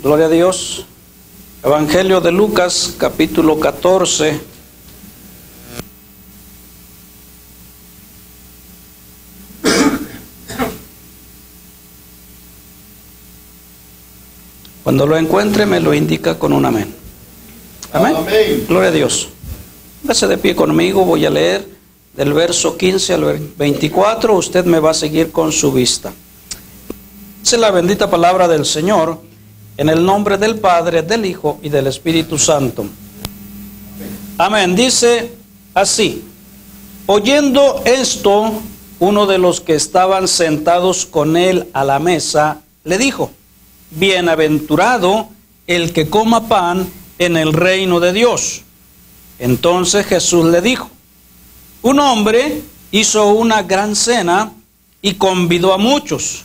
Gloria a Dios. Evangelio de Lucas, capítulo 14. Cuando lo encuentre me lo indica con un amén. Amén. Amén. Gloria a Dios. Póngase de pie conmigo, voy a leer del verso 15 al 24. Usted me va a seguir con su vista. Dice la bendita palabra del Señor, en el nombre del Padre, del Hijo y del Espíritu Santo. Amén. Dice así: oyendo esto, uno de los que estaban sentados con él a la mesa le dijo: bienaventurado el que coma pan en el reino de Dios. Entonces Jesús le dijo: un hombre hizo una gran cena y convidó a muchos.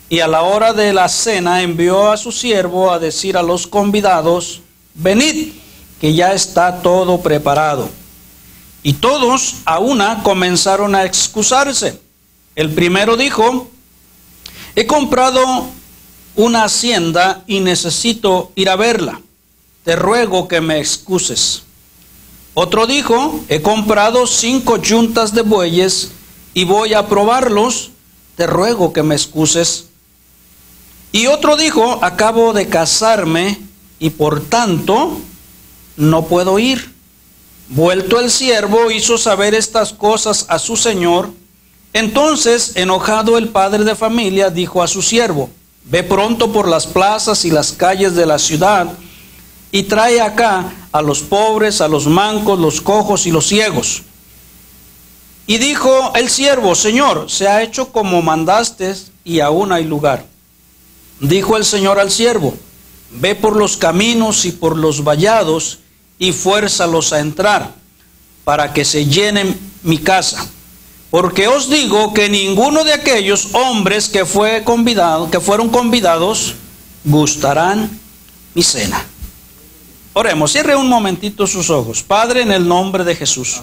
Y a la hora de la cena envió a su siervo a decir a los convidados: venid, que ya está todo preparado. Y todos a una comenzaron a excusarse. El primero dijo: he comprado una hacienda y necesito ir a verla. Te ruego que me excuses. Otro dijo: he comprado 5 yuntas de bueyes y voy a probarlos. Te ruego que me excuses. Y otro dijo: acabo de casarme y por tanto no puedo ir. Vuelto el siervo hizo saber estas cosas a su señor. Entonces, enojado el padre de familia, dijo a su siervo: ve pronto por las plazas y las calles de la ciudad y trae acá a los pobres, a los mancos, los cojos y los ciegos. Y dijo el siervo: Señor, se ha hecho como mandaste y aún hay lugar. Dijo el Señor al siervo: ve por los caminos y por los vallados y fuérzalos a entrar, para que se llenen mi casa. Porque os digo que ninguno de aquellos hombres que fueron convidados gustarán mi cena. Oremos, cierre un momentito sus ojos. Padre, en el nombre de Jesús,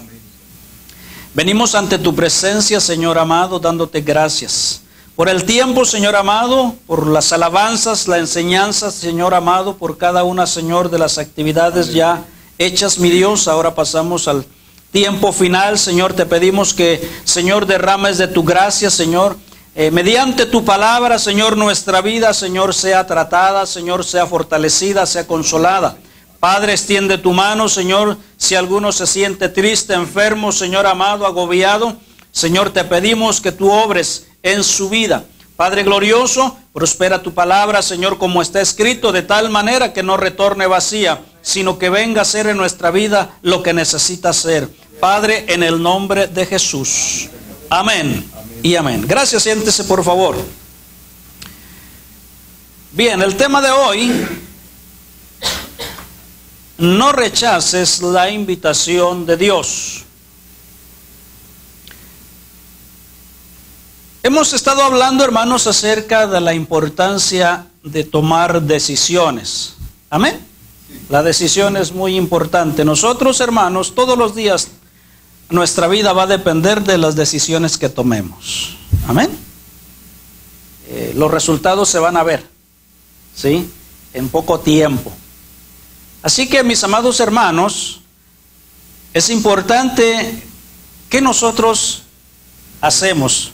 venimos ante tu presencia, Señor amado, dándote gracias por el tiempo, Señor amado, por las alabanzas, la enseñanza, Señor amado, por cada una, Señor, de las actividades ya hechas, mi Dios. Ahora pasamos al tiempo final, Señor. Te pedimos que, Señor, derrames de tu gracia, Señor. Mediante tu palabra, Señor, nuestra vida, Señor, sea tratada, Señor, sea fortalecida, sea consolada. Padre, extiende tu mano, Señor, si alguno se siente triste, enfermo, Señor amado, agobiado, Señor, te pedimos que tú obres en su vida. Padre glorioso, prospera tu palabra, Señor, como está escrito, de tal manera que no retorne vacía, sino que venga a ser en nuestra vida lo que necesita ser. Padre, en el nombre de Jesús. Amén y amén. Gracias, siéntese por favor. Bien, el tema de hoy: no rechaces la invitación de Dios. Hemos estado hablando, hermanos, acerca de la importancia de tomar decisiones. Amén. La decisión es muy importante. Nosotros, hermanos, todos los días nuestra vida va a depender de las decisiones que tomemos. Amén. Los resultados se van a ver, ¿sí?, en poco tiempo. Así que, mis amados hermanos, es importante que nosotros hacemos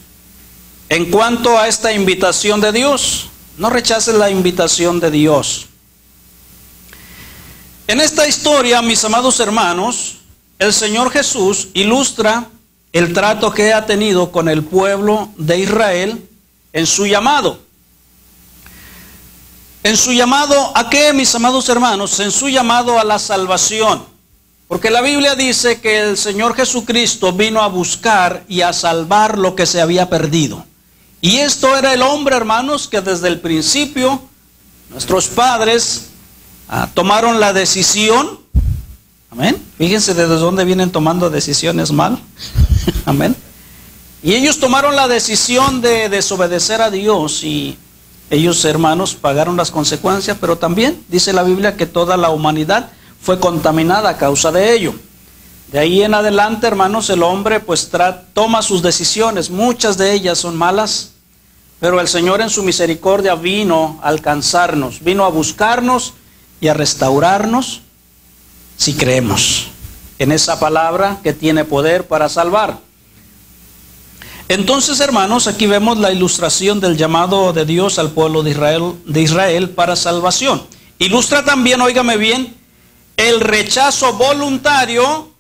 en cuanto a esta invitación de Dios. No rechaces la invitación de Dios. En esta historia, mis amados hermanos, el Señor Jesús ilustra el trato que ha tenido con el pueblo de Israel en su llamado. ¿En su llamado a qué, mis amados hermanos? En su llamado a la salvación. Porque la Biblia dice que el Señor Jesucristo vino a buscar y a salvar lo que se había perdido. Y esto era el hombre, hermanos, que desde el principio nuestros padres tomaron la decisión. Amén. Fíjense desde dónde vienen tomando decisiones mal. Amén. Y ellos tomaron la decisión de desobedecer a Dios, y ellos, hermanos, pagaron las consecuencias, pero también dice la Biblia que toda la humanidad fue contaminada a causa de ello. De ahí en adelante, hermanos, el hombre pues toma sus decisiones. Muchas de ellas son malas, Pero el Señor en su misericordia vino a alcanzarnos, vino a buscarnos y a restaurarnos si creemos en esa palabra que tiene poder para salvar. Entonces, hermanos, aquí vemos la ilustración del llamado de Dios al pueblo de Israel para salvación. Ilustra también, óigame bien, el rechazo voluntario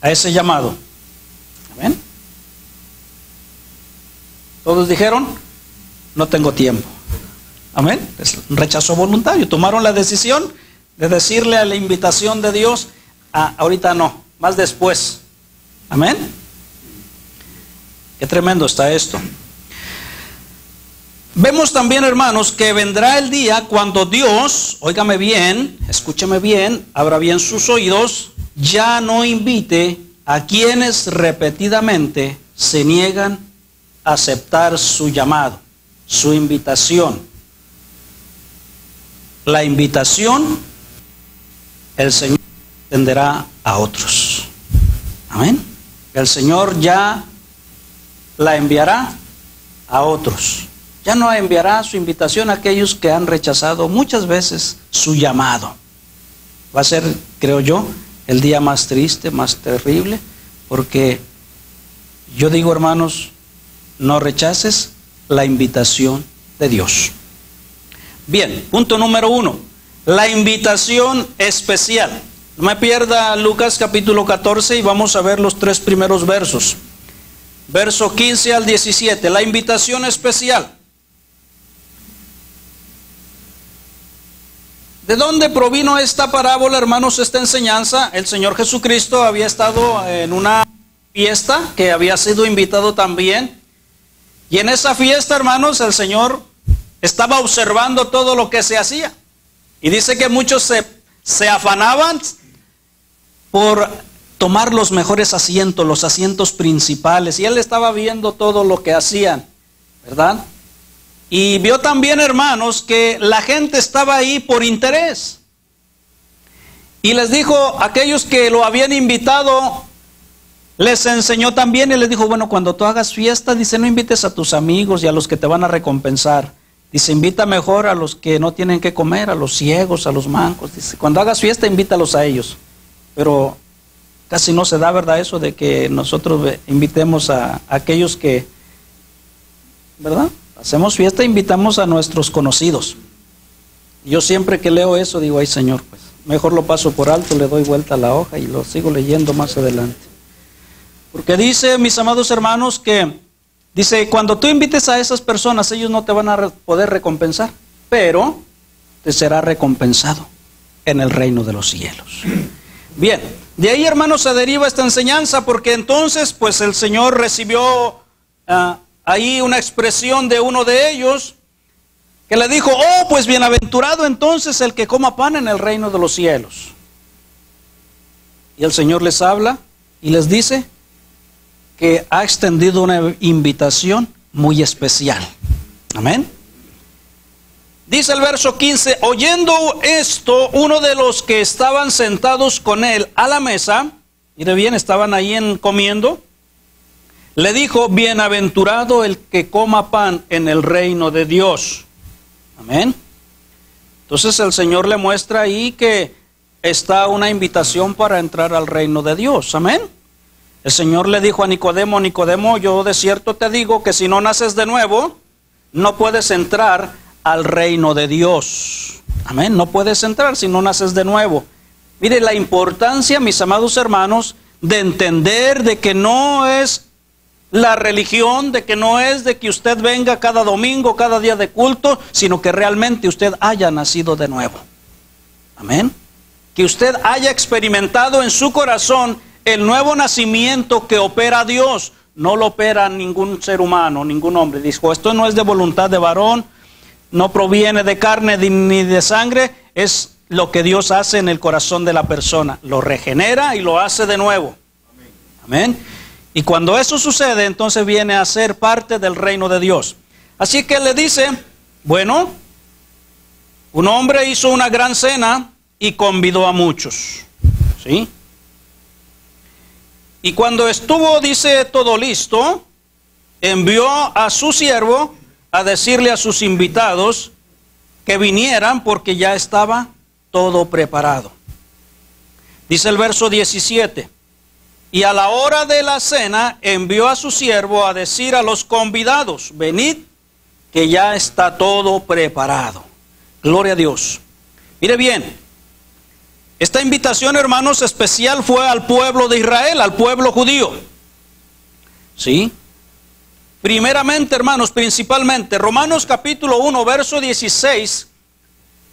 a ese llamado. ¿Amén? Todos dijeron, no tengo tiempo. Amén. Es un rechazo voluntario. Tomaron la decisión de decirle a la invitación de Dios, ahorita no, más después. Amén. Qué tremendo está esto. Vemos también, hermanos, que vendrá el día cuando Dios, óigame bien, escúcheme bien, abra bien sus oídos, ya no invite a quienes repetidamente se niegan a aceptar su llamado, su invitación. La invitación, el Señor extenderá a otros. Amén. El Señor ya la enviará a otros. Ya no enviará su invitación a aquellos que han rechazado muchas veces su llamado. Va a ser, creo yo, el día más triste, más terrible, porque yo digo, hermanos, no rechaces la invitación de Dios. Bien, punto número 1, la invitación especial. No me pierda Lucas capítulo 14 y vamos a ver los 3 primeros versos. Verso 15 al 17, la invitación especial. ¿De dónde provino esta parábola, hermanos, esta enseñanza? El Señor Jesucristo había estado en una fiesta que había sido invitado también. Y en esa fiesta, hermanos, el Señor estaba observando todo lo que se hacía. Y dice que muchos se afanaban por tomar los mejores asientos, los asientos principales. Y Él estaba viendo todo lo que hacían, ¿verdad? Y vio también, hermanos, que la gente estaba ahí por interés. Y les dijo, aquellos que lo habían invitado, les enseñó también y les dijo, bueno, cuando tú hagas fiesta, dice, no invites a tus amigos y a los que te van a recompensar. Dice, invita mejor a los que no tienen que comer, a los ciegos, a los mancos. Dice, cuando hagas fiesta, invítalos a ellos. Pero casi no se da, ¿verdad? Eso de que nosotros invitemos a aquellos que, ¿verdad? Hacemos fiesta e invitamos a nuestros conocidos. Yo siempre que leo eso digo, ay Señor, pues mejor lo paso por alto, le doy vuelta a la hoja y lo sigo leyendo más adelante. Porque dice, mis amados hermanos, que dice, cuando tú invites a esas personas, ellos no te van a poder recompensar, pero te será recompensado en el reino de los cielos. Bien, de ahí, hermanos, se deriva esta enseñanza, porque entonces, pues el Señor recibió ahí una expresión de uno de ellos, que le dijo, oh, pues bienaventurado entonces el que coma pan en el reino de los cielos. Y el Señor les habla y les dice que ha extendido una invitación muy especial. Amén. Dice el verso 15, oyendo esto, uno de los que estaban sentados con él a la mesa, mire bien, estaban ahí comiendo, le dijo, bienaventurado el que coma pan en el reino de Dios. Amén. Entonces el Señor le muestra ahí que está una invitación para entrar al reino de Dios. Amén. El Señor le dijo a Nicodemo, Nicodemo, yo de cierto te digo que si no naces de nuevo, no puedes entrar al reino de Dios. Amén. No puedes entrar si no naces de nuevo. Mire la importancia, mis amados hermanos, de entender de que no es la religión, de que no es de que usted venga cada domingo, cada día de culto, sino que realmente usted haya nacido de nuevo. Amén. Que usted haya experimentado en su corazón el nuevo nacimiento que opera Dios. No lo opera ningún ser humano, ningún hombre. Dijo, esto no es de voluntad de varón, no proviene de carne ni de sangre, es lo que Dios hace en el corazón de la persona. Lo regenera y lo hace de nuevo. Amén. Y cuando eso sucede, entonces viene a ser parte del reino de Dios. Así que le dice, bueno, un hombre hizo una gran cena y convidó a muchos. ¿Sí? Y cuando estuvo, dice, todo listo, envió a su siervo a decirle a sus invitados que vinieran porque ya estaba todo preparado. Dice el verso 17, y a la hora de la cena envió a su siervo a decir a los convidados, venid, que ya está todo preparado. Gloria a Dios. Mire bien, esta invitación, hermanos, especial fue al pueblo de Israel, al pueblo judío. ¿Sí? Primeramente, hermanos, principalmente, Romanos capítulo 1, verso 16,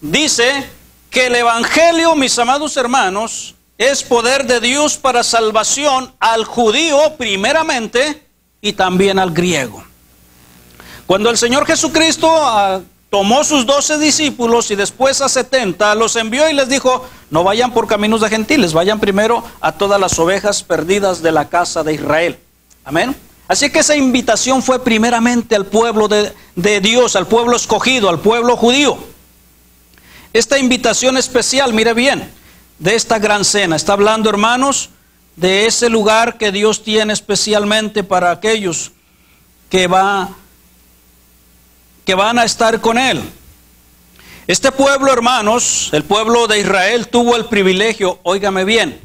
dice que el evangelio, mis amados hermanos, es poder de Dios para salvación al judío primeramente y también al griego. Cuando el Señor Jesucristo tomó sus 12 discípulos y después a 70, los envió y les dijo, no vayan por caminos de gentiles, vayan primero a todas las ovejas perdidas de la casa de Israel. Amén. Así que esa invitación fue primeramente al pueblo de Dios, al pueblo escogido, al pueblo judío. Esta invitación especial, mire bien, de esta gran cena, está hablando, hermanos, de ese lugar que Dios tiene especialmente para aquellos que van a estar con Él. Este pueblo, hermanos, el pueblo de Israel tuvo el privilegio, óigame bien,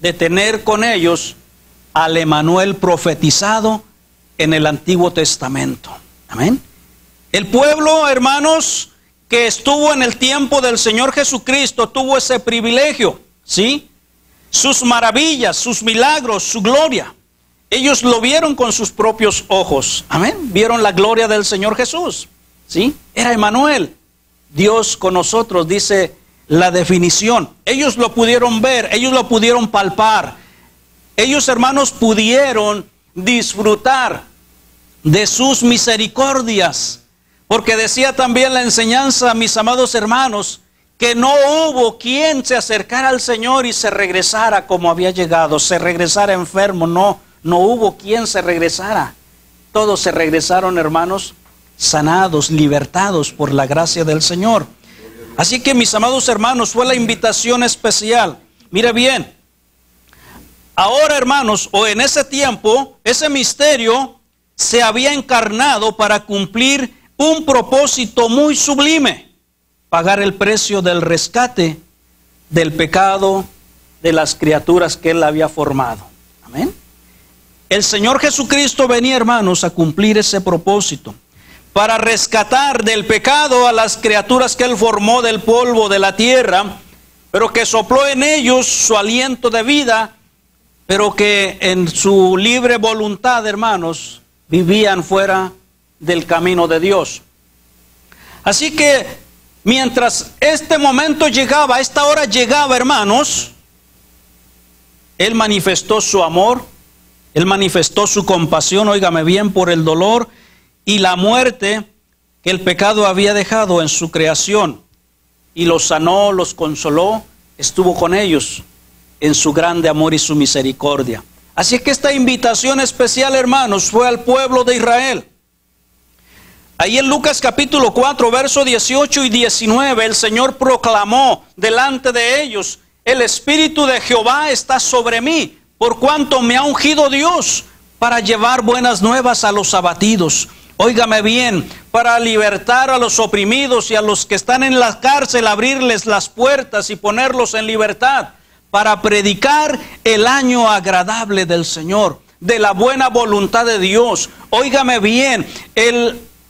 de tener con ellos al Emanuel profetizado en el Antiguo Testamento. Amén. El pueblo, hermanos, que estuvo en el tiempo del Señor Jesucristo tuvo ese privilegio, ¿sí? Sus maravillas, sus milagros, su gloria. Ellos lo vieron con sus propios ojos. Amén. Vieron la gloria del Señor Jesús. ¿Sí? Era Emanuel. Dios con nosotros, dice la definición. Ellos lo pudieron ver, ellos lo pudieron palpar. Ellos, hermanos, pudieron disfrutar de sus misericordias. Porque decía también la enseñanza, mis amados hermanos, que no hubo quien se acercara al Señor y se regresara como había llegado, se regresara enfermo. No hubo quien se regresara. Todos se regresaron, hermanos, sanados, libertados por la gracia del Señor. Así que, mis amados hermanos, fue la invitación especial. Mire bien, ahora, hermanos, o en ese tiempo, ese misterio se había encarnado para cumplir un propósito muy sublime: pagar el precio del rescate del pecado de las criaturas que Él había formado. Amén. El Señor Jesucristo venía, hermanos, a cumplir ese propósito, para rescatar del pecado a las criaturas que Él formó del polvo de la tierra, pero que sopló en ellos su aliento de vida, pero que en su libre voluntad, hermanos, vivían fuera del camino de Dios. Así que mientras este momento llegaba, esta hora llegaba, hermanos, Él manifestó su amor, Él manifestó su compasión, óigame bien, por el dolor y la muerte que el pecado había dejado en su creación, y los sanó, los consoló, estuvo con ellos en su grande amor y su misericordia. Así que esta invitación especial, hermanos, fue al pueblo de Israel. Ahí en Lucas capítulo 4, verso 18 y 19, el Señor proclamó delante de ellos: el Espíritu de Jehová está sobre mí, por cuanto me ha ungido Dios para llevar buenas nuevas a los abatidos. Óigame bien, para libertar a los oprimidos y a los que están en la cárcel, abrirles las puertas y ponerlos en libertad, para predicar el año agradable del Señor, de la buena voluntad de Dios. Óigame bien,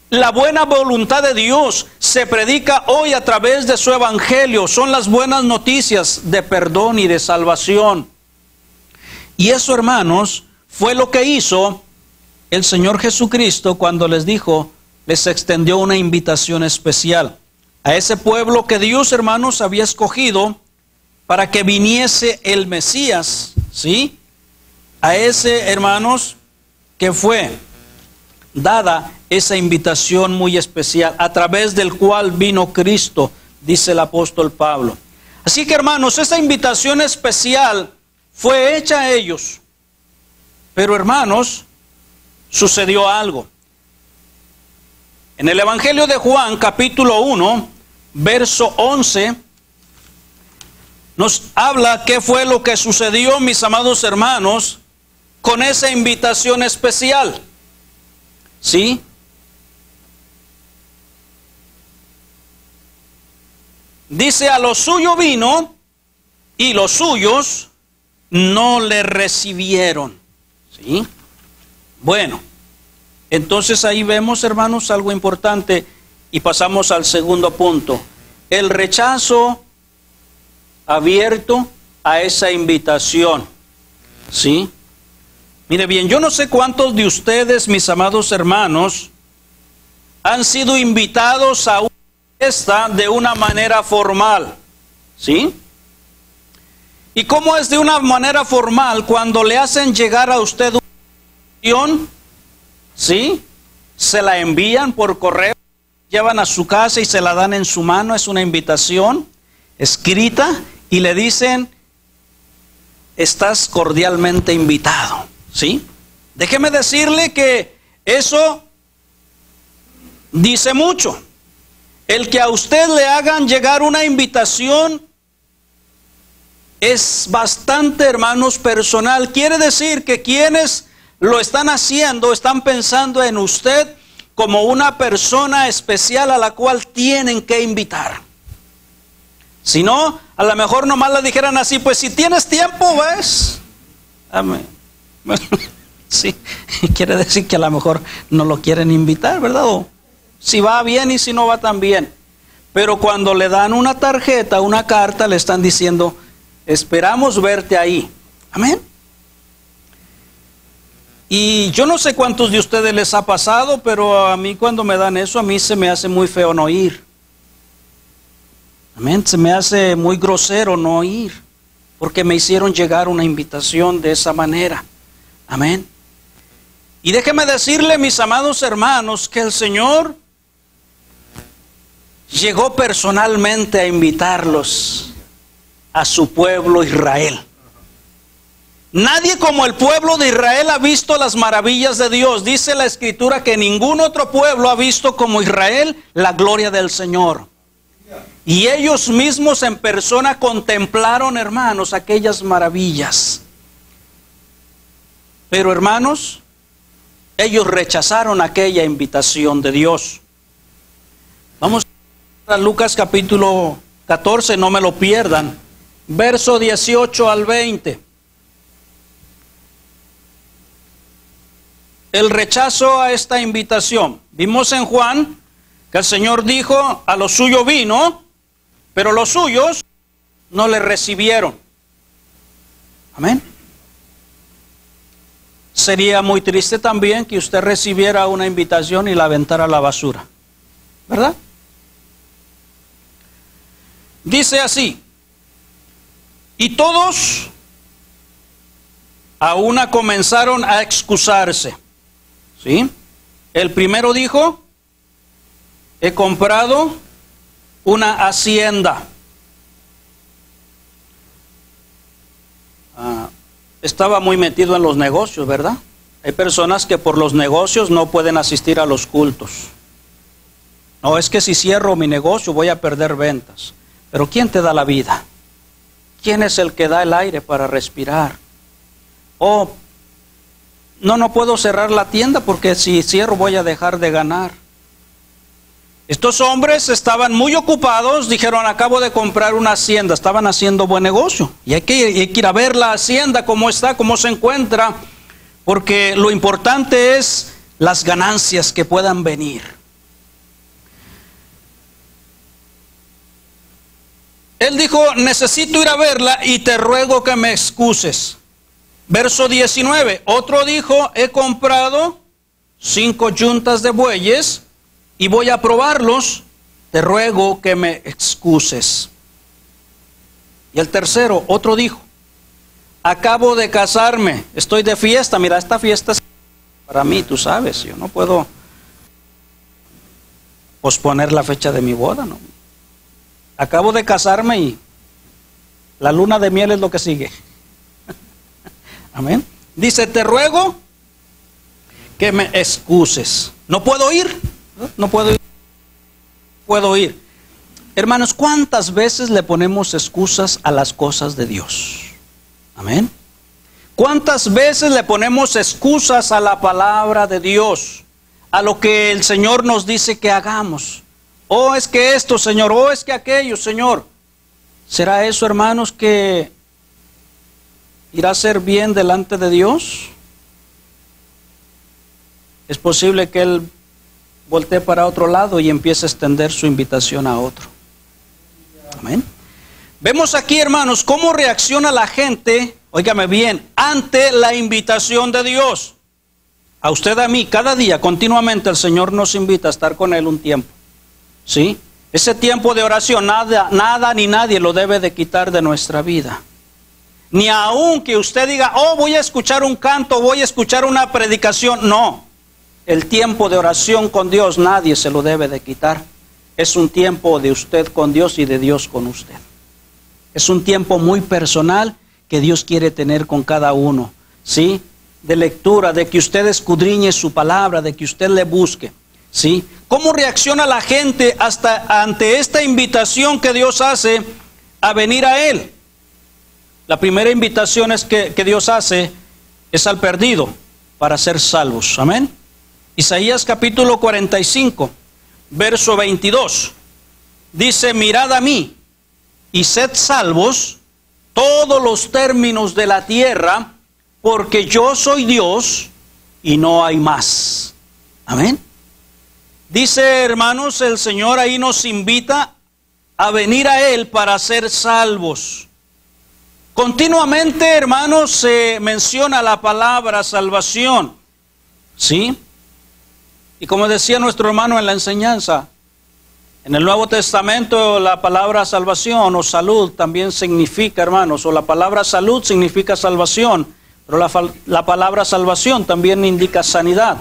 la buena voluntad de Dios se predica hoy a través de su evangelio. Son las buenas noticias de perdón y de salvación. Y eso, hermanos, fue lo que hizo el Señor Jesucristo cuando les dijo, les extendió una invitación especial a ese pueblo que Dios, hermanos, había escogido para que viniese el Mesías, ¿sí? A ese, hermanos, que fue dada esa invitación muy especial, a través del cual vino Cristo, dice el apóstol Pablo. Así que, hermanos, esa invitación especial fue hecha a ellos. Pero, hermanos, sucedió algo. En el Evangelio de Juan, capítulo 1, verso 11, nos habla qué fue lo que sucedió, mis amados hermanos, con esa invitación especial. ¿Sí? Dice, a lo suyo vino y los suyos no le recibieron. ¿Sí? Bueno, entonces ahí vemos, hermanos, algo importante y pasamos al segundo punto. El rechazo abierto a esa invitación. ¿Sí? Mire bien, yo no sé cuántos de ustedes, mis amados hermanos, han sido invitados a una fiesta de una manera formal. ¿Sí? ¿Y cómo es de una manera formal cuando le hacen llegar a usted una invitación? ¿Sí? Se la envían por correo, llevan a su casa y se la dan en su mano. Es una invitación escrita y le dicen, estás cordialmente invitado. ¿Sí? Déjeme decirle que eso dice mucho. El que a usted le hagan llegar una invitación es bastante, hermanos, personal. Quiere decir que quienes lo están haciendo están pensando en usted como una persona especial a la cual tienen que invitar. Si no, a lo mejor nomás le dijeran así, pues si tienes tiempo, ¿ves? Amén. Sí, quiere decir que a lo mejor no lo quieren invitar, ¿verdad? O si va bien y si no va tan bien. Pero cuando le dan una tarjeta, una carta, le están diciendo, esperamos verte ahí. Amén. Y yo no sé cuántos de ustedes les ha pasado, pero a mí cuando me dan eso, a mí se me hace muy feo no ir. Amén. Se me hace muy grosero no ir, porque me hicieron llegar una invitación de esa manera. Amén. Y déjeme decirle, mis amados hermanos, que el Señor llegó personalmente a invitarlos a su pueblo Israel. Nadie como el pueblo de Israel ha visto las maravillas de Dios. Dice la Escritura que ningún otro pueblo ha visto como Israel la gloria del Señor. Y ellos mismos en persona contemplaron, hermanos, aquellas maravillas. Pero, hermanos, ellos rechazaron aquella invitación de Dios. Vamos a Lucas capítulo 14, no me lo pierdan. Verso 18 al 20. El rechazo a esta invitación. Vimos en Juan que el Señor dijo, a lo suyo vino, pero los suyos no le recibieron. Amén. Sería muy triste también que usted recibiera una invitación y la aventara a la basura, ¿verdad? Dice así, y todos a una comenzaron a excusarse. ¿Sí? El primero dijo, he comprado una hacienda. Estaba muy metido en los negocios, ¿verdad? Hay personas que por los negocios no pueden asistir a los cultos. No, es que si cierro mi negocio voy a perder ventas. Pero ¿quién te da la vida? ¿Quién es el que da el aire para respirar? No puedo cerrar la tienda porque si cierro voy a dejar de ganar. Estos hombres estaban muy ocupados, dijeron, acabo de comprar una hacienda, estaban haciendo buen negocio. Y hay que ir a ver la hacienda, cómo está, cómo se encuentra, porque lo importante es las ganancias que puedan venir. Él dijo, necesito ir a verla y te ruego que me excuses. Verso 19, otro dijo, he comprado 5 yuntas de bueyes y voy a probarlos, te ruego que me excuses. Y el tercero, otro dijo, acabo de casarme, estoy de fiesta, mira, esta fiesta es para mí, tú sabes, yo no puedo posponer la fecha de mi boda, ¿no? Acabo de casarme y la luna de miel es lo que sigue. Amén. Dice, te ruego que me excuses. No puedo ir. No puedo ir. Puedo ir. Hermanos, ¿cuántas veces le ponemos excusas a las cosas de Dios? Amén. ¿Cuántas veces le ponemos excusas a la palabra de Dios? a lo que el Señor nos dice que hagamos. Oh, es que esto, Señor, oh, es que aquello, Señor. ¿Será eso, hermanos, que irá a ser bien delante de Dios? Es posible que Él voltee para otro lado y empiece a extender su invitación a otro. Amén. Vemos aquí, hermanos, cómo reacciona la gente, óigame bien, ante la invitación de Dios. A usted, a mí, cada día, continuamente, el Señor nos invita a estar con Él un tiempo. ¿Sí? Ese tiempo de oración, nada ni nadie lo debe de quitar de nuestra vida. Ni aun que usted diga, oh, voy a escuchar un canto, voy a escuchar una predicación. No, el tiempo de oración con Dios nadie se lo debe de quitar. Es un tiempo de usted con Dios y de Dios con usted. Es un tiempo muy personal que Dios quiere tener con cada uno, ¿sí? De lectura, de que usted escudriñe su palabra, de que usted le busque, ¿sí? ¿Cómo reacciona la gente ante esta invitación que Dios hace a venir a Él? La primera invitación es que Dios hace es al perdido para ser salvos. Amén. Isaías capítulo 45, verso 22. Dice, mirad a mí y sed salvos todos los términos de la tierra, porque yo soy Dios y no hay más. Amén. Dice, hermanos, el Señor ahí nos invita a venir a Él para ser salvos. Continuamente, hermanos, se menciona la palabra salvación, ¿sí? Y como decía nuestro hermano en la enseñanza, en el Nuevo Testamento la palabra salvación o salud también significa, hermanos, o la palabra salud significa salvación, pero la palabra salvación también indica sanidad.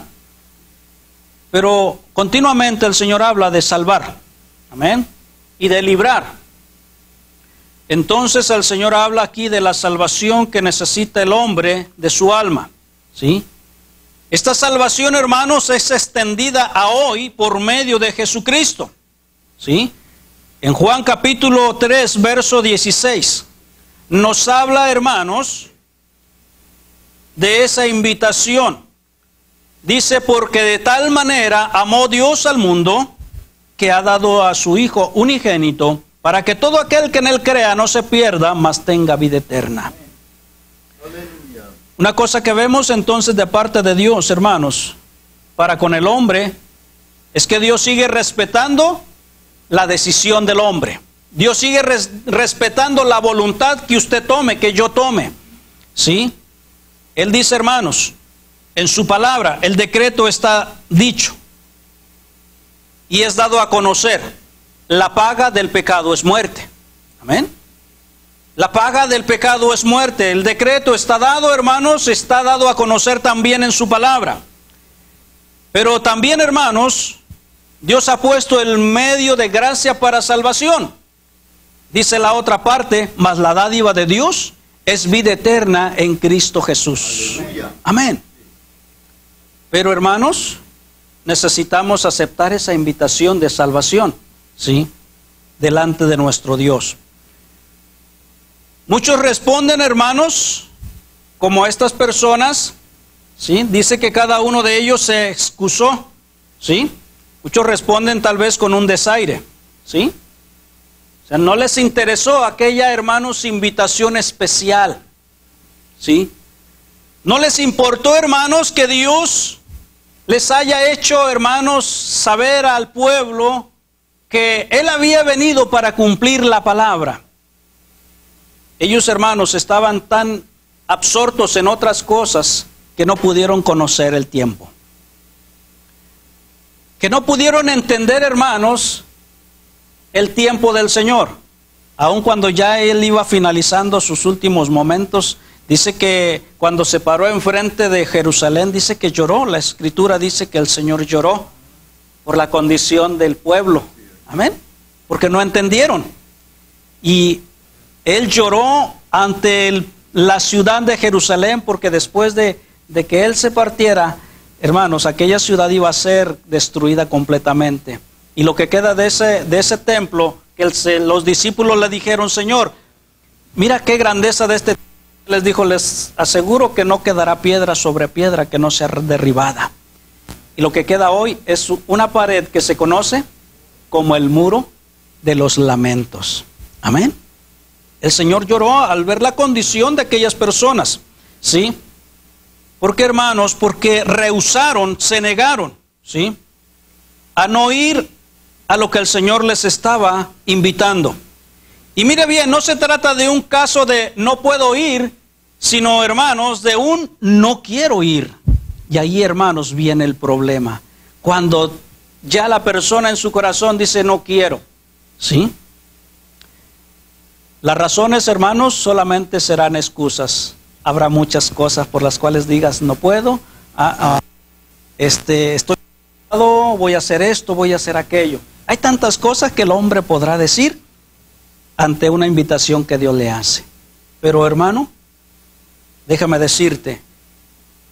Pero continuamente el Señor habla de salvar, amén, y de librar. Entonces el Señor habla aquí de la salvación que necesita el hombre de su alma, ¿sí? Esta salvación, hermanos, es extendida a hoy por medio de Jesucristo, ¿sí? En Juan capítulo 3, verso 16, nos habla, hermanos, de esa invitación. Dice, porque de tal manera amó Dios al mundo, que ha dado a su Hijo unigénito, para que todo aquel que en Él crea no se pierda, mas tenga vida eterna. Una cosa que vemos entonces de parte de Dios, hermanos, para con el hombre, es que Dios sigue respetando la decisión del hombre. Dios sigue respetando la voluntad que usted tome, que yo tome, ¿sí? Él dice, hermanos, en su palabra, el decreto está dicho y es dado a conocer. La paga del pecado es muerte. Amén. La paga del pecado es muerte. El decreto está dado, hermanos, está dado a conocer también en su palabra. Pero también, hermanos, Dios ha puesto el medio de gracia para salvación. Dice la otra parte, mas la dádiva de Dios es vida eterna en Cristo Jesús. Aleluya. Amén. Pero, hermanos, necesitamos aceptar esa invitación de salvación, ¿sí? Delante de nuestro Dios. Muchos responden, hermanos, como estas personas, ¿sí? Dice que cada uno de ellos se excusó, ¿sí? Muchos responden tal vez con un desaire, ¿sí? O sea, no les interesó aquella, hermanos, invitación especial, ¿sí? No les importó, hermanos, que Dios les haya hecho, hermanos, saber al pueblo que Él había venido para cumplir la palabra. Ellos, hermanos, estaban tan absortos en otras cosas que no pudieron conocer el tiempo. Que no pudieron entender, hermanos, el tiempo del Señor. Aun cuando ya Él iba finalizando sus últimos momentos, dice que cuando se paró enfrente de Jerusalén, dice que lloró. La Escritura dice que el Señor lloró por la condición del pueblo. Amén. Porque no entendieron. Y Él lloró ante la ciudad de Jerusalén, porque después de que Él se partiera, hermanos, aquella ciudad iba a ser destruida completamente. Y lo que queda de ese templo, que los discípulos le dijeron, Señor, mira qué grandeza de este templo. Les dijo, les aseguro que no quedará piedra sobre piedra que no sea derribada. Y lo que queda hoy es una pared que se conoce como el muro de los lamentos. Amén. El Señor lloró al ver la condición de aquellas personas. ¿Sí? ¿Por qué, hermanos? Porque rehusaron, se negaron, ¿sí?, a no ir a lo que el Señor les estaba invitando. Y mire bien, no se trata de un caso de no puedo ir, sino, hermanos, de un no quiero ir. Y ahí, hermanos, viene el problema. Cuando ya la persona en su corazón dice no quiero, ¿sí? Las razones, hermanos, solamente serán excusas. Habrá muchas cosas por las cuales digas no puedo, estoy ocupado, voy a hacer esto, voy a hacer aquello. Hay tantas cosas que el hombre podrá decir ante una invitación que Dios le hace. Pero, hermano, déjame decirte,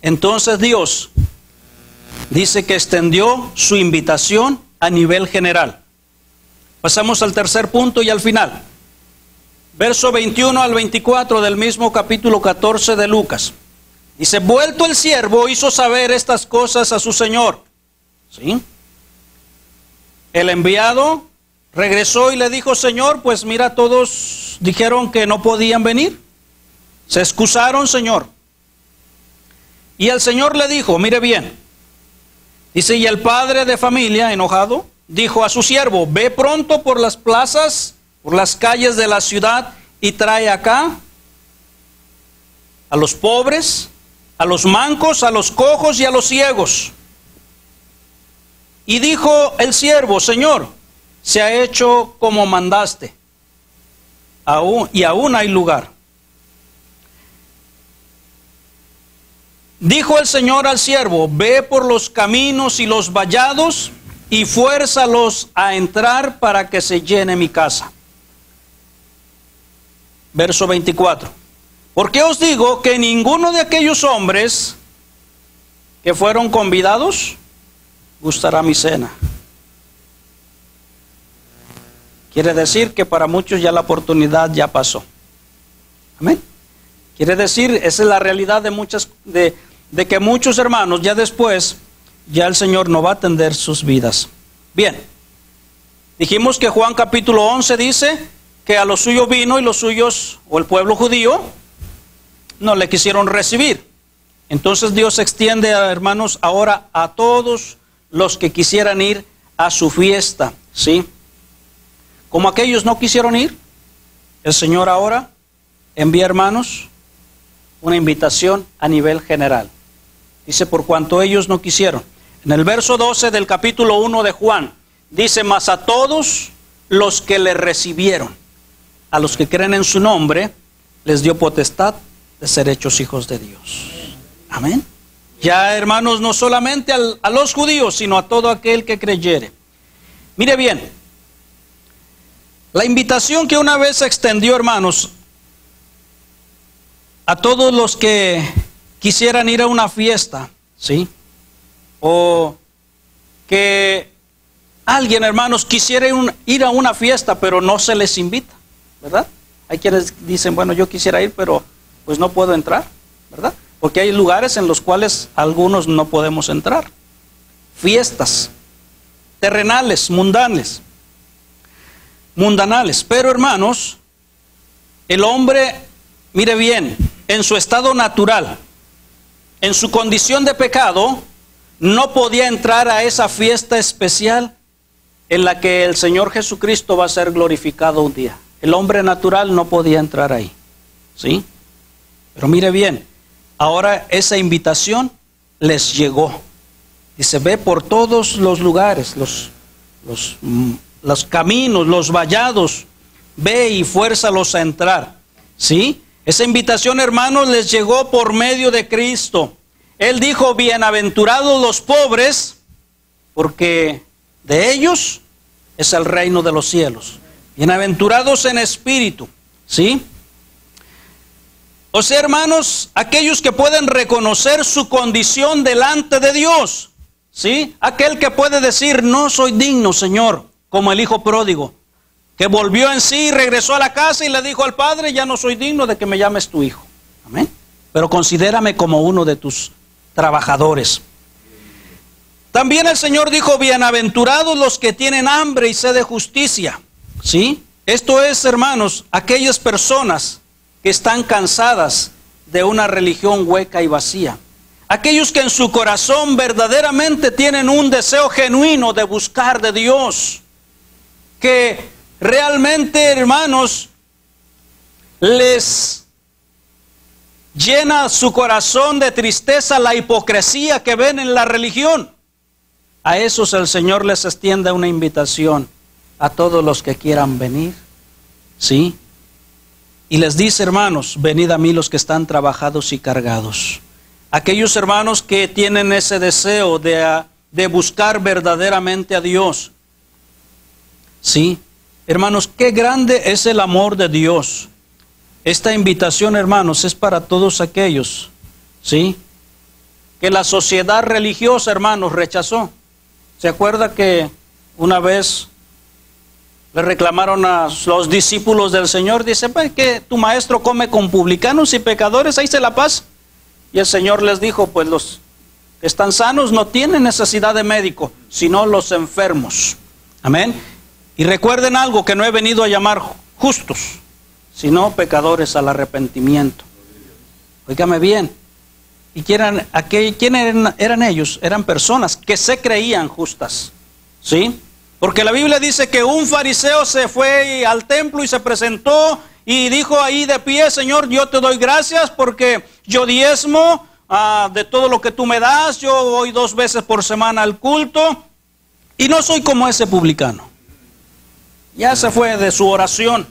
entonces Dios dice que extendió su invitación a nivel general. Pasamos al tercer punto y al final. Verso 21 al 24 del mismo capítulo 14 de Lucas. Dice, vuelto el siervo hizo saber estas cosas a su señor. ¿Sí? El enviado regresó y le dijo, señor, pues mira, todos dijeron que no podían venir. Se excusaron, señor. Y el señor le dijo, mire bien. Dice, y el padre de familia, enojado, dijo a su siervo, ve pronto por las plazas, por las calles de la ciudad y trae acá a los pobres, a los mancos, a los cojos y a los ciegos. Y dijo el siervo, Señor, se ha hecho como mandaste, y aún hay lugar. Dijo el Señor al siervo, ve por los caminos y los vallados y fuérzalos a entrar para que se llene mi casa. Verso 24. Porque os digo que ninguno de aquellos hombres que fueron convidados gustará mi cena. Quiere decir que para muchos ya la oportunidad ya pasó. Amén. Quiere decir, esa es la realidad de que muchos hermanos ya después, ya el Señor no va a atender sus vidas. Bien, dijimos que Juan capítulo 11 dice que a los suyos vino y los suyos, o el pueblo judío, no le quisieron recibir. Entonces Dios extiende, hermanos, ahora a todos los que quisieran ir a su fiesta, ¿sí? Como aquellos no quisieron ir, el Señor ahora envía, hermanos, una invitación a nivel general. Dice, por cuanto ellos no quisieron. En el verso 12 del capítulo 1 de Juan, dice, mas a todos los que le recibieron, a los que creen en su nombre, les dio potestad de ser hechos hijos de Dios. Amén. Ya, hermanos, no solamente a los judíos, sino a todo aquel que creyere. Mire bien, la invitación que una vez se extendió, hermanos, a todos los que quisieran ir a una fiesta, ¿sí? O que alguien, hermanos, quisiera ir a una fiesta, pero no se les invita, ¿verdad? Hay quienes dicen, bueno, yo quisiera ir, pero pues no puedo entrar, ¿verdad? Porque hay lugares en los cuales algunos no podemos entrar. Fiestas terrenales, mundanales. Pero, hermanos, el hombre, mire bien, en su estado natural, en su condición de pecado, no podía entrar a esa fiesta especial en la que el Señor Jesucristo va a ser glorificado un día. El hombre natural no podía entrar ahí, ¿sí? Pero mire bien, ahora esa invitación les llegó. Dice, ve por todos los lugares, los caminos, los vallados, ve y fuérzalos a entrar, ¿sí? Esa invitación, hermanos, les llegó por medio de Cristo. Él dijo, bienaventurados los pobres, porque de ellos es el reino de los cielos. Bienaventurados en espíritu, ¿sí? O sea, hermanos, aquellos que pueden reconocer su condición delante de Dios, ¿sí? Aquel que puede decir, no soy digno, Señor, como el hijo pródigo, que volvió en sí, regresó a la casa y le dijo al padre, ya no soy digno de que me llames tu hijo. Amén. Pero considérame como uno de tus trabajadores. También el Señor dijo, bienaventurados los que tienen hambre y sed de justicia. ¿Sí? Esto es, hermanos, aquellas personas que están cansadas de una religión hueca y vacía. Aquellos que en su corazón verdaderamente tienen un deseo genuino de buscar de Dios. Que realmente, hermanos, les llena su corazón de tristeza la hipocresía que ven en la religión. A esos el Señor les extiende una invitación a todos los que quieran venir. ¿Sí? Y les dice, hermanos, venid a mí los que están trabajados y cargados. Aquellos hermanos que tienen ese deseo de buscar verdaderamente a Dios. ¿Sí? Hermanos, qué grande es el amor de Dios. Esta invitación, hermanos, es para todos aquellos, ¿sí?, que la sociedad religiosa, hermanos, rechazó. ¿Se acuerda que una vez le reclamaron a los discípulos del Señor? Dice, pues que tu maestro come con publicanos y pecadores, ahí se la pasa. Y el Señor les dijo, pues los que están sanos no tienen necesidad de médico, sino los enfermos. Amén. Y recuerden algo, que no he venido a llamar justos, sino pecadores al arrepentimiento. Óigame bien. ¿Y quién eran ellos? Eran personas que se creían justas. ¿Sí? Porque la Biblia dice que un fariseo se fue al templo y se presentó y dijo ahí de pie, Señor, yo te doy gracias porque yo diezmo de todo lo que tú me das, yo voy 2 veces por semana al culto y no soy como ese publicano. Ya se fue de su oración.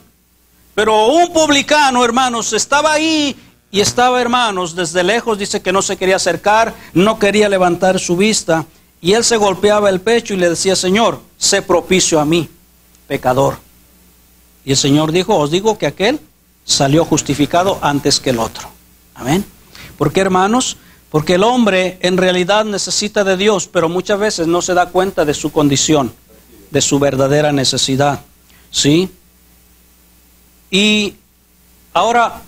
Pero un publicano, hermanos, estaba ahí y estaba, hermanos, desde lejos, dice que no se quería acercar, no quería levantar su vista. Y él se golpeaba el pecho y le decía, Señor, sé propicio a mí, pecador. Y el Señor dijo, os digo que aquel salió justificado antes que el otro. Amén. ¿Por qué, hermanos? Porque el hombre en realidad necesita de Dios, pero muchas veces no se da cuenta de su condición, de su verdadera necesidad. ¿Sí? Y ahora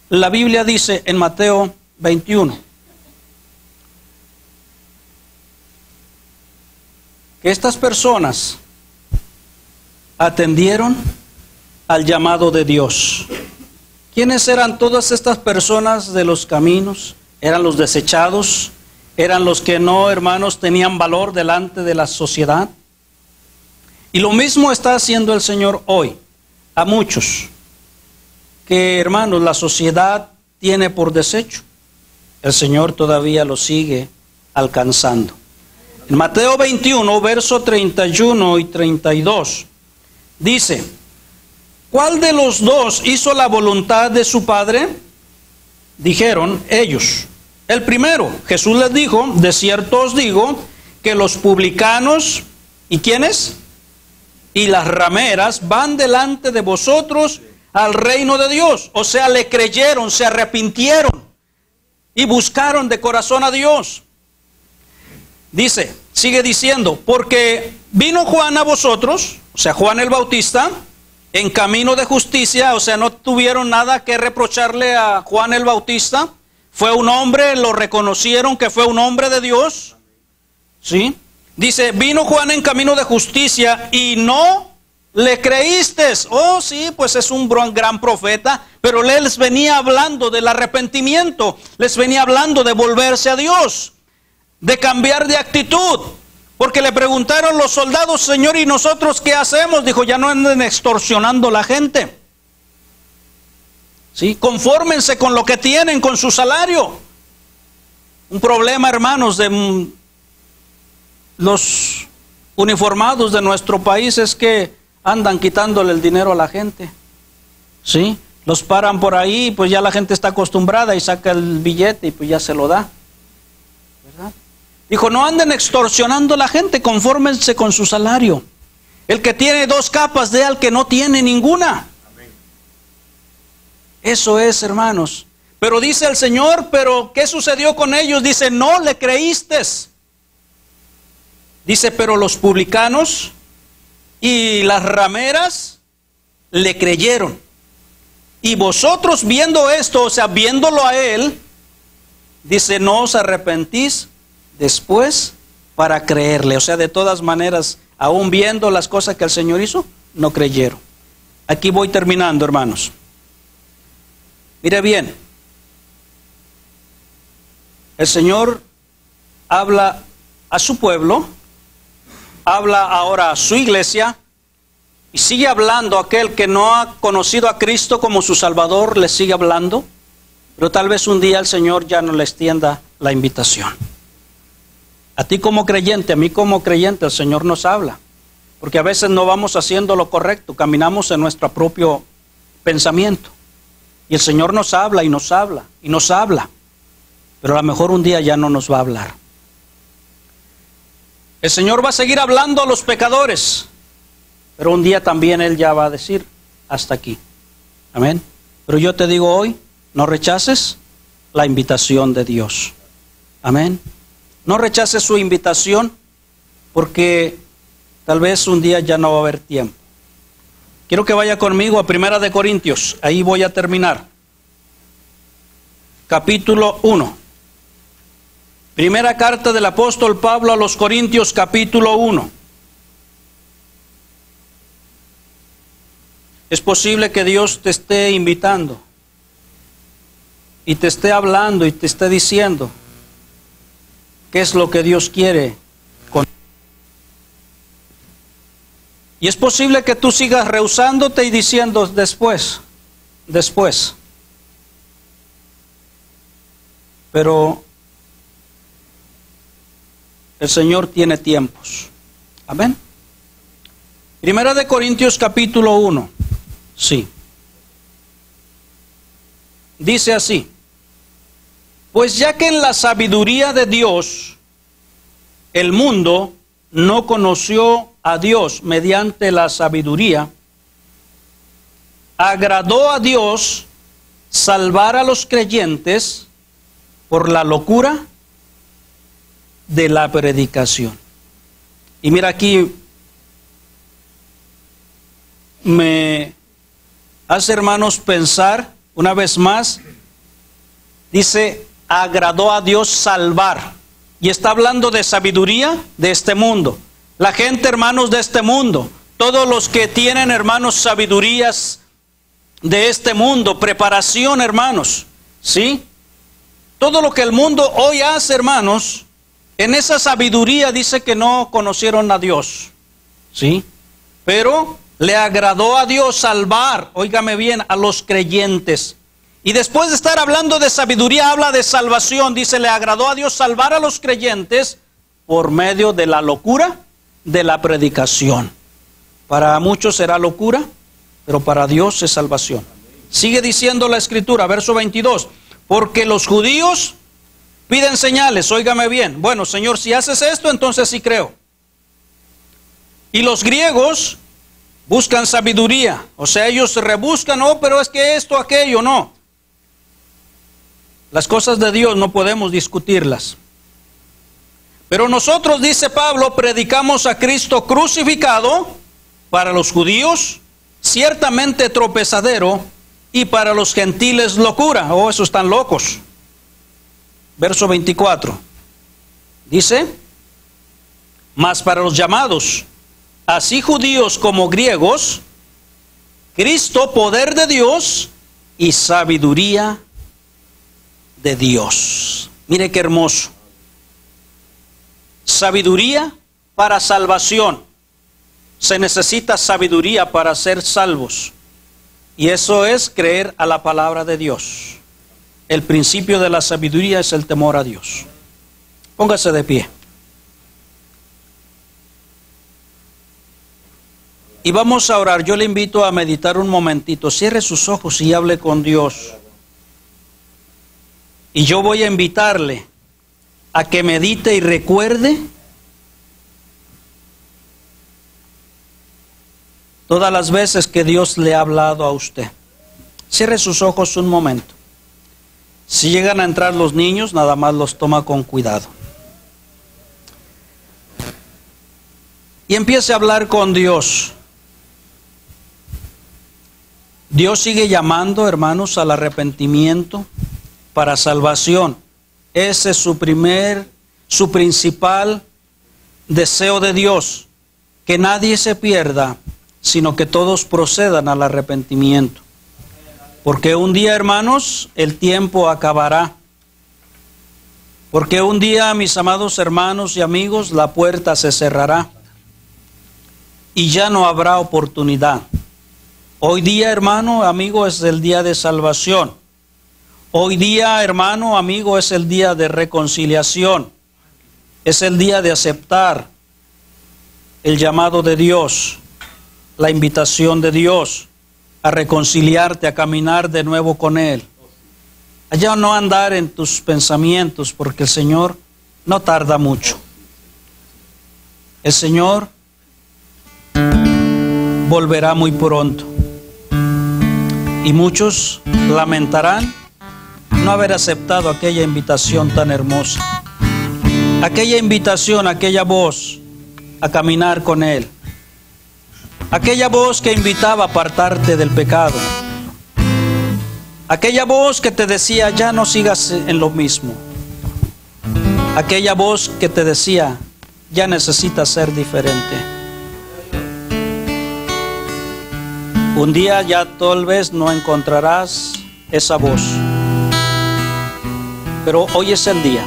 la Biblia dice en Mateo 21 que estas personas atendieron al llamado de Dios. ¿Quiénes eran todas estas personas de los caminos? Eran los desechados, eran los que no, hermanos, tenían valor delante de la sociedad. Y lo mismo está haciendo el Señor hoy a muchos que, hermanos, la sociedad tiene por desecho. El Señor todavía los sigue alcanzando. En Mateo 21, verso 31 y 32, dice, ¿cuál de los dos hizo la voluntad de su padre? Dijeron ellos, el primero. Jesús les dijo, de cierto os digo, que los publicanos, ¿y quiénes? Y las rameras van delante de vosotros al reino de Dios. O sea, le creyeron, se arrepintieron y buscaron de corazón a Dios. Dice, sigue diciendo, porque vino Juan a vosotros, o sea, Juan el Bautista, en camino de justicia, o sea, no tuvieron nada que reprocharle a Juan el Bautista. Fue un hombre, lo reconocieron que fue un hombre de Dios. ¿Sí? Dice, vino Juan en camino de justicia y no le creísteis. Oh, sí, pues es un gran profeta, pero él les venía hablando del arrepentimiento, les venía hablando de volverse a Dios, de cambiar de actitud. Porque le preguntaron los soldados, Señor, ¿y nosotros qué hacemos? Dijo, ya no anden extorsionando a la gente. ¿Sí? Confórmense con lo que tienen, con su salario. Un problema, hermanos, de los uniformados de nuestro país es que andan quitándole el dinero a la gente. ¿Sí? Los paran por ahí, pues ya la gente está acostumbrada y saca el billete y pues ya se lo da. ¿Verdad? Dijo, no anden extorsionando a la gente, confórmense con su salario. El que tiene 2 capas, dé al que no tiene ninguna. Amén. Eso es, hermanos. Pero dice el Señor, pero ¿qué sucedió con ellos? Dice, no le creísteis. Dice, pero los publicanos y las rameras le creyeron. Y vosotros viendo esto, o sea, viéndolo a él, dice, no os arrepentís después para creerle. O sea, de todas maneras, aún viendo las cosas que el Señor hizo, no creyeron. Aquí voy terminando, hermanos. Mire bien, el Señor habla a su pueblo, habla ahora a su iglesia, y sigue hablando a aquel que no ha conocido a Cristo como su Salvador, le sigue hablando, pero tal vez un día el Señor ya no le extienda la invitación. A ti como creyente, a mí como creyente, el Señor nos habla, porque a veces no vamos haciendo lo correcto, caminamos en nuestro propio pensamiento, y el Señor nos habla y nos habla y nos habla, pero a lo mejor un día ya no nos va a hablar. El Señor va a seguir hablando a los pecadores, pero un día también Él ya va a decir, hasta aquí. Amén. Pero yo te digo hoy, no rechaces la invitación de Dios. Amén. No rechaces su invitación, porque tal vez un día ya no va a haber tiempo. Quiero que vaya conmigo a 1 de Corintios, ahí voy a terminar. Capítulo 1. Primera carta del apóstol Pablo a los Corintios, capítulo 1. Es posible que Dios te esté invitando y te esté hablando y te esté diciendo qué es lo que Dios quiere con. Y es posible que tú sigas rehusándote y diciendo después. Pero el Señor tiene tiempos. Amén. Primera de Corintios capítulo 1. Sí. Dice así: pues ya que en la sabiduría de Dios el mundo no conoció a Dios mediante la sabiduría, agradó a Dios salvar a los creyentes por la locura de la predicación. Y mira, aquí me hace, hermanos, pensar una vez más. Dice, agradó a Dios salvar. Y está hablando de sabiduría de este mundo. La gente, hermanos, de este mundo, todos los que tienen, hermanos, sabidurías de este mundo, preparación, hermanos, ¿sí? Todo lo que el mundo hoy hace, hermanos, en esa sabiduría dice que no conocieron a Dios, ¿sí? Pero le agradó a Dios salvar, óigame bien, a los creyentes. Y después de estar hablando de sabiduría, habla de salvación. Dice, le agradó a Dios salvar a los creyentes por medio de la locura de la predicación. Para muchos será locura, pero para Dios es salvación. Sigue diciendo la Escritura, verso 22. Porque los judíos piden señales, óigame bien. Bueno, Señor, si haces esto, entonces sí creo. Y los griegos buscan sabiduría. O sea, ellos rebuscan, no, pero es que esto, aquello, no. Las cosas de Dios no podemos discutirlas. Pero nosotros, dice Pablo, predicamos a Cristo crucificado, para los judíos ciertamente tropezadero, y para los gentiles locura. Oh, esos están locos. Verso 24. Dice, mas para los llamados, así judíos como griegos, Cristo, poder de Dios y sabiduría de Dios. Mire qué hermoso. Sabiduría para salvación. Se necesita sabiduría para ser salvos. Y eso es creer a la palabra de Dios. El principio de la sabiduría es el temor a Dios. Póngase de pie. Y vamos a orar. Yo le invito a meditar un momentito. Cierre sus ojos y hable con Dios. Y yo voy a invitarle a que medite y recuerde todas las veces que Dios le ha hablado a usted. Cierre sus ojos un momento. Si llegan a entrar los niños, nada más los toma con cuidado. Y empiece a hablar con Dios. Dios sigue llamando, hermanos, al arrepentimiento para salvación. Ese es su principal deseo de Dios que nadie se pierda, sino que todos procedan al arrepentimiento. Porque un día, hermanos, el tiempo acabará. Porque un día, mis amados hermanos y amigos, la puerta se cerrará y ya no habrá oportunidad. Hoy día, hermano, amigo, es el día de salvación. Hoy día, hermano, amigo, es el día de reconciliación. Es el día de aceptar el llamado de Dios, la invitación de Dios a reconciliarte, a caminar de nuevo con Él. Allá no andar en tus pensamientos, porque el Señor no tarda mucho. El Señor volverá muy pronto. Y muchos lamentarán no haber aceptado aquella invitación tan hermosa. Aquella invitación, aquella voz a caminar con Él. Aquella voz que invitaba a apartarte del pecado. Aquella voz que te decía, ya no sigas en lo mismo. Aquella voz que te decía, ya necesitas ser diferente. Un día ya tal vez no encontrarás esa voz. Pero hoy es el día.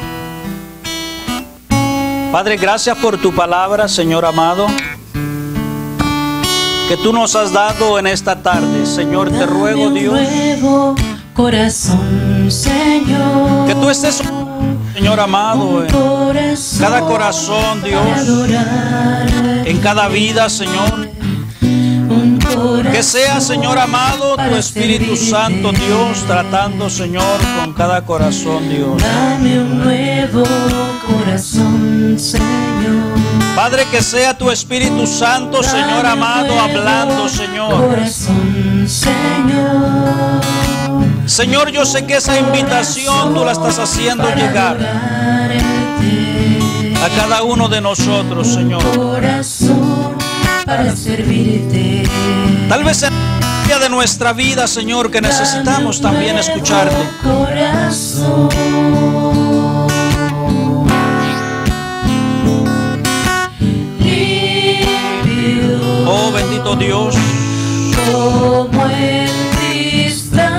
Padre, gracias por tu palabra, Señor amado, que tú nos has dado en esta tarde. Señor, te ruego, Dios, corazón, Señor, que tú estés, Señor amado, en cada corazón, Dios, en cada vida, Señor. Que sea, Señor amado, tu Espíritu Santo, Dios, tratando, Señor, con cada corazón, Dios. Dame un nuevo corazón, Señor. Padre, que sea tu Espíritu Santo, Señor amado, hablando, Señor. Corazón, Señor. Señor, yo sé que esa invitación tú la estás haciendo llegar a cada uno de nosotros, Señor. Corazón para servirte. Tal vez en el día de nuestra vida, Señor, que necesitamos también escucharte. Corazón. Oh, bendito Dios. Como el cristal.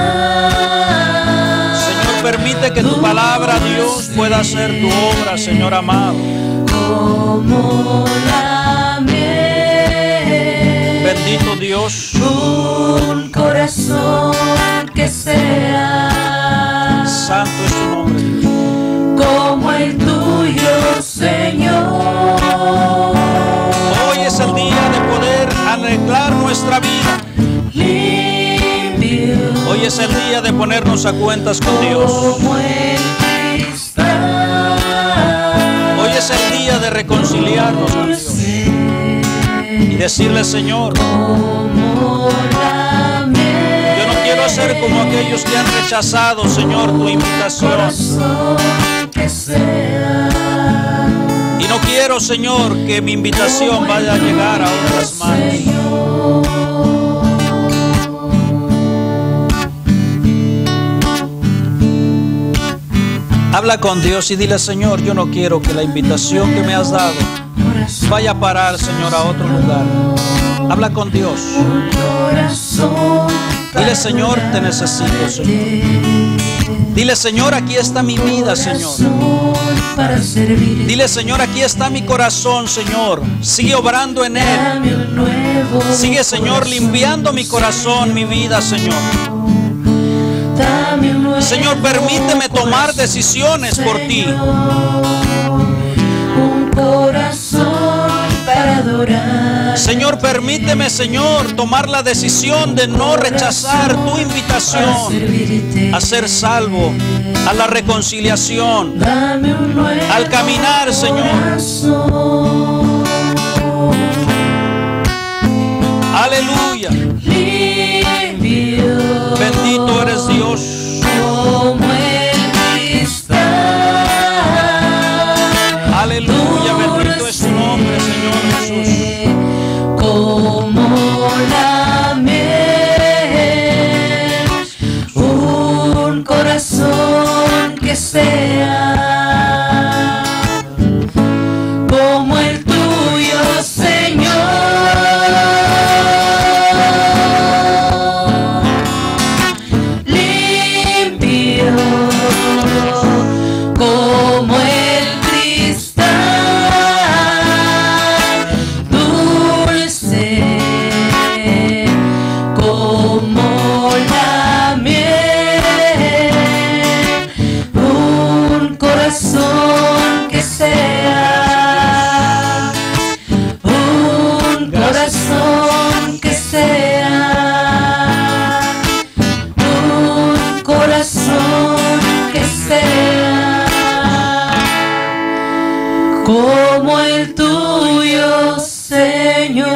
Señor, permite que tu palabra, Dios, pueda hacer tu obra, Señor amado. Como la miel. Bendito Dios. Un corazón que sea Santo es tu nombre. como el tuyo, Señor. Hoy es el día de poder arreglar nuestra vida. Limpio. Hoy es el día de ponernos a cuentas con Dios. Como el cristal. Hoy es el día de reconciliarnos con Dios y decirle, Señor, Como la miel. yo no quiero ser como aquellos que han rechazado, Señor, tu invitación. Corazón que sea. Y no quiero, Señor, que mi invitación vaya a llegar a otras manos. Habla con Dios y dile, Señor, yo no quiero que la invitación que me has dado vaya a parar, Señor, a otro lugar. Habla con Dios. Dile, Señor, te necesito, Señor. Dile, Señor, aquí está mi vida, Señor. Dile, Señor, aquí está mi corazón, Señor. Sigue obrando en él. Sigue, Señor, limpiando mi corazón, mi vida, Señor. Señor, permíteme tomar decisiones por ti. Un corazón para adorar. Señor, permíteme, Señor, tomar la decisión de no rechazar tu invitación a ser salvo, a la reconciliación, al caminar, Señor. Aleluya. Bendito eres Dios. Como el cristal. Aleluya, bendito es tu nombre, Señor Jesús. Como la miel. Un corazón que sea como el tuyo. como el tuyo, Señor.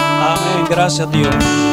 Amén, gracias Dios.